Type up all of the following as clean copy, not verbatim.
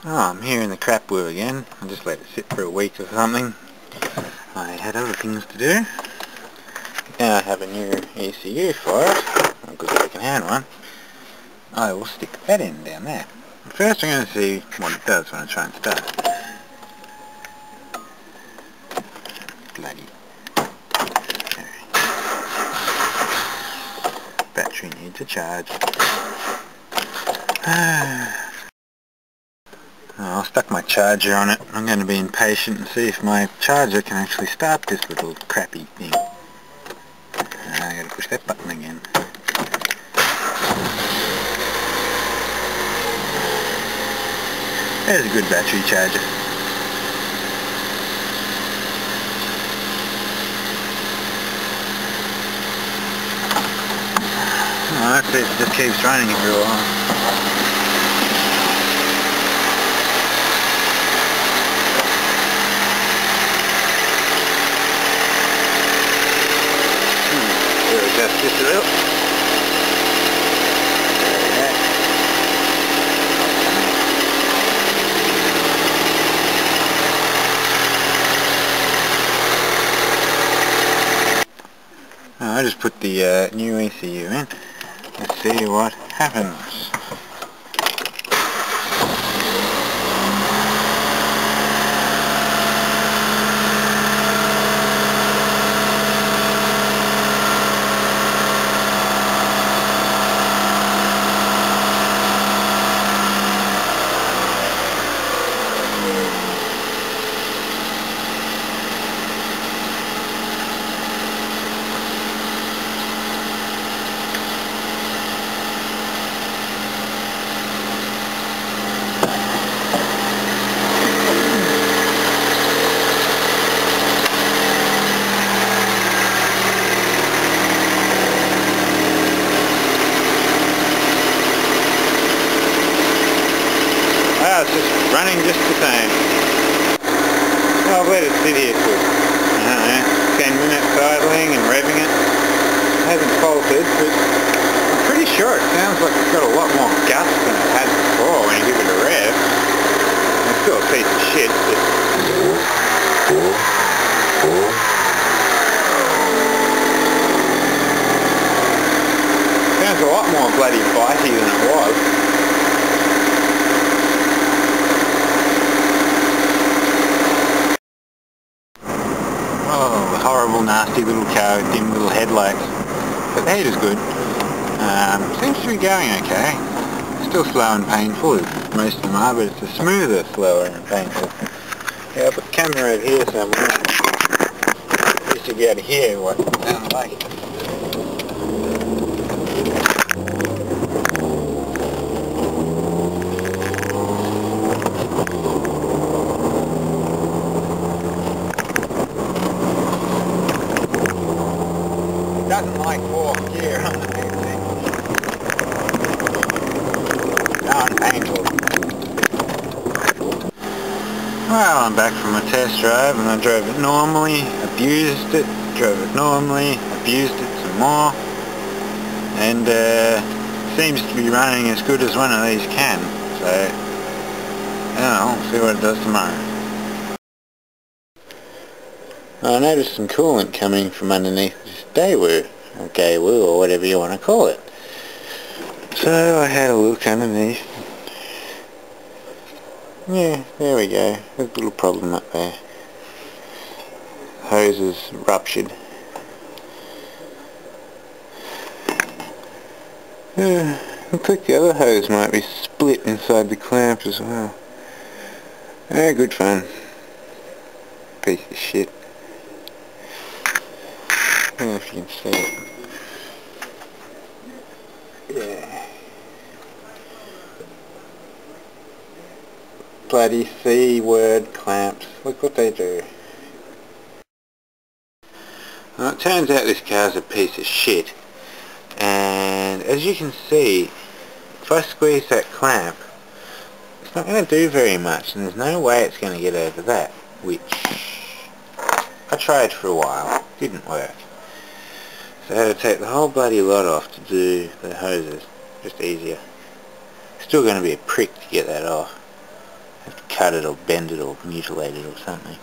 Oh, I'm here in the crap wheel again. I just let it sit for a week or something. I had other things to do. Now I have a new ECU for it, a good second-hand one. I will stick that in down there. First I'm going to see what it does when I try and start. Bloody battery needs a charge. I'll stuck my charger on it. I'm going to be impatient and see if my charger can actually start this little crappy thing. I got to push that button again. There's a good battery charger. That's it, just keeps running for a while. Just a little. I just put the new ECU in. Let's see what happens. It's just running just the same. Well, I've let it sit here for, I don't know, 10 minutes idling and revving it. It hasn't faltered, but I'm pretty sure it sounds like it's got a lot more guts than it had before when you give it a rev. It's still a piece of shit, but... Sounds a lot more bloody bitey than it was. Oh, the horrible, nasty little car with dim little headlights. But the heater's good. Seems to be going okay. Still slow and painful, as most of them are, but it's a smoother, slower and painful. Yeah, I'll put the camera over here somewhere. Just to be able to hear what it sounds like. Doesn't like fourth gear on the new thing. Darn painful. Well, I'm back from a test drive and I drove it normally, abused it, drove it normally, abused it some more, and seems to be running as good as one of these can, so I don't know, we'll see what it does tomorrow. I noticed some coolant coming from underneath this Daewoo, or Daewoo, or whatever you want to call it. So I had a look underneath. Yeah, there we go. There's a little problem up there. Hose is ruptured. Looks like the other hose might be split inside the clamp as well. Good fun. Piece of shit. I don't know if you can see it. Yeah. Bloody C-word clamps. Look what they do. Well, it turns out this car's a piece of shit. And as you can see, if I squeeze that clamp, it's not going to do very much, and there's no way it's going to get over that, which I tried for a while. Didn't work. So I had to take the whole bloody lot off to do the hoses. Just easier. Still going to be a prick to get that off. Have to cut it or bend it or mutilate it or something.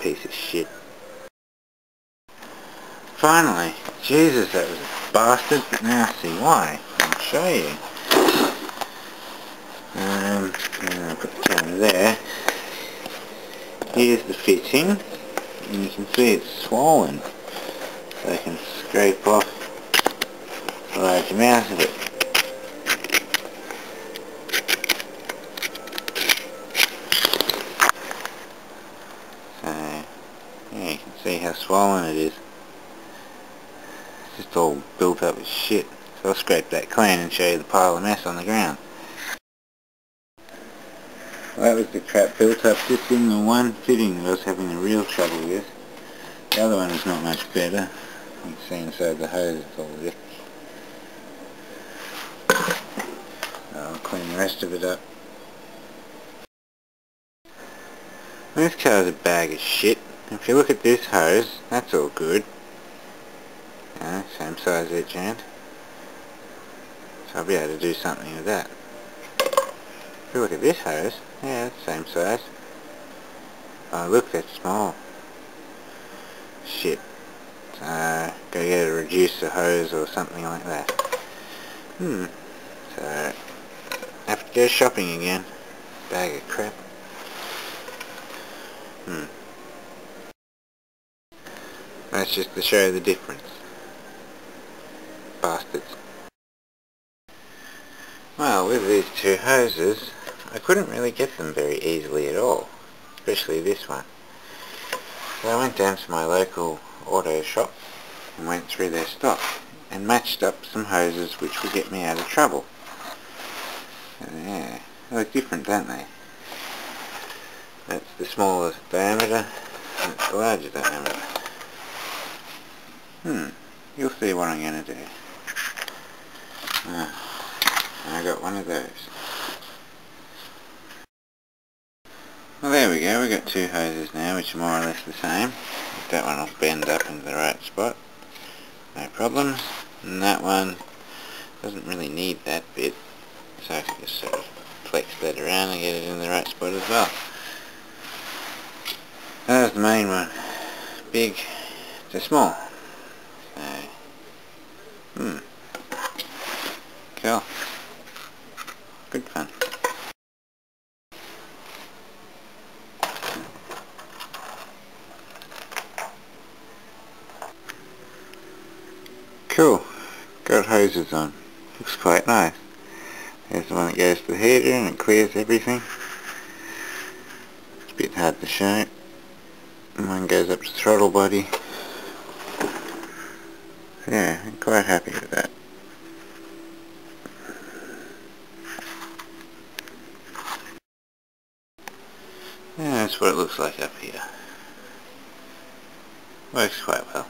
Piece of shit. Finally, Jesus, that was a bastard, but now I see why. I'll show you. I'll put the camera there. Here's the fitting, and you can see it's swollen, so I can scrape off a large amount of it. So, yeah, you can see how swollen it is. It's just all built up with shit. So I'll scrape that clean and show you the pile of mess on the ground. Well, that was the crap built up just in the one fitting that I was having a real trouble with. The other one is not much better. You can see inside the hose it's all ripped. I'll clean the rest of it up. This car's a bag of shit. If you look at this hose, that's all good. Same size each end. So I'll be able to do something with that. If you look at this hose, yeah, it's the same size. Oh look, that's small. Shit. Gotta get a reducer hose or something like that. So, have to go shopping again. Bag of crap. That's just to show the difference. Bastards. Well, with these two hoses, I couldn't really get them very easily at all. Especially this one. So I went down to my local auto shop and went through their stock and matched up some hoses which would get me out of trouble. Yeah, they look different, don't they? That's the smallest diameter, and that's the larger diameter. You'll see what I'm going to do. I got one of those. Well, there we go, we've got two hoses now which are more or less the same. That one will bend up into the right spot, no problems. And that one doesn't really need that bit, so I can just sort of flex that around and get it in the right spot as well. That was the main one. Big to small. So, cool. Good fun. Cool. Got hoses on. Looks quite nice. There's the one that goes to the heater and it clears everything. It's a bit hard to show. And one goes up to the throttle body. So yeah, I'm quite happy with that. Yeah, that's what it looks like up here. Works quite well.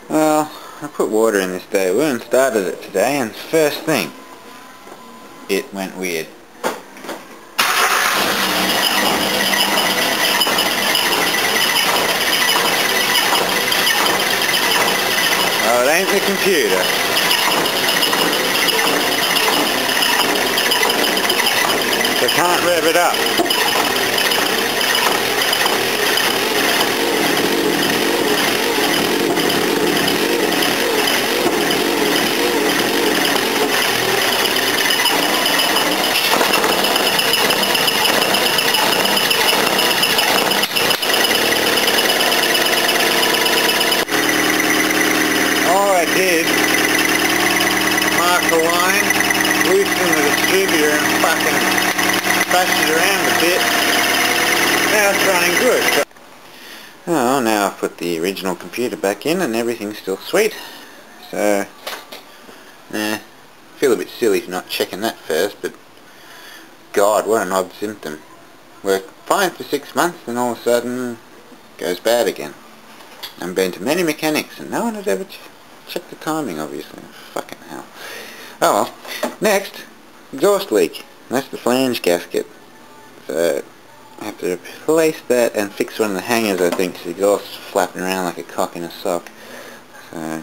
Well, I put water in this Daewoo and started it today, and first thing, it went weird. Oh, it ain't the computer. I can't rev it up. Did mark the line, loosen the distributor and fucking bash it around a bit. Now it's running good. Oh, now I've put the original computer back in and everything's still sweet. So, I feel a bit silly for not checking that first, but God, what an odd symptom. Worked fine for 6 months and all of a sudden goes bad again. I've been to many mechanics and no one had ever check the timing, obviously. Fucking hell. Oh well. Next, exhaust leak. That's the flange gasket. So, I have to replace that and fix one of the hangers, I think, because the exhaust's flapping around like a cock in a sock. So,